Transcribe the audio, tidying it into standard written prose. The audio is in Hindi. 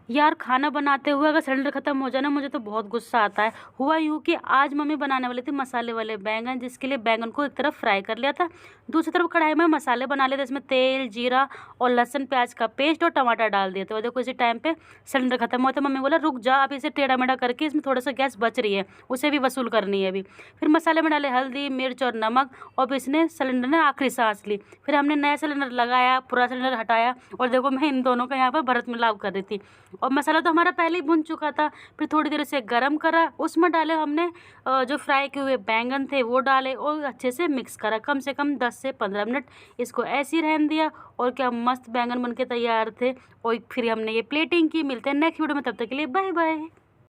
यार खाना बनाते हुए अगर सिलेंडर खत्म हो जाए ना, मुझे तो बहुत गुस्सा आता है। हुआ यूँ कि आज मम्मी बनाने वाली थी मसाले वाले बैंगन, जिसके लिए बैंगन को एक तरफ फ्राई कर लिया था, दूसरी तरफ कढ़ाई में मसाले बना लिए थे। इसमें तेल, जीरा और लहसुन प्याज का पेस्ट और टमाटर डाल दिए थे। और देखो इसी टाइम पे सिलेंडर खत्म हुआ, तो मम्मी बोला रुक जा, अब इसे टेढ़ा मेढ़ा करके इसमें थोड़ा सा गैस बच रही है, उसे भी वसूल करनी है अभी। फिर मसाले में डाले हल्दी, मिर्च और नमक, और इसने सिलेंडर ने आखिरी सांस ली। फिर हमने नया सिलेंडर लगाया, पूरा सिलेंडर हटाया, और देखो मैं इन दोनों का यहाँ पर भरत मिलाप कर रही थी। और मसाला तो हमारा पहले ही भुन चुका था। फिर थोड़ी देर उसे गरम करा, उसमें डाले हमने जो फ्राई किए हुए बैंगन थे वो डाले, और अच्छे से मिक्स करा। कम से कम 10 से 15 मिनट इसको ऐसे ही रहने दिया, और क्या मस्त बैंगन बन के तैयार थे। और फिर हमने ये प्लेटिंग की। मिलते हैं नेक्स्ट वीडियो में, तब तक के लिए बाय बाय।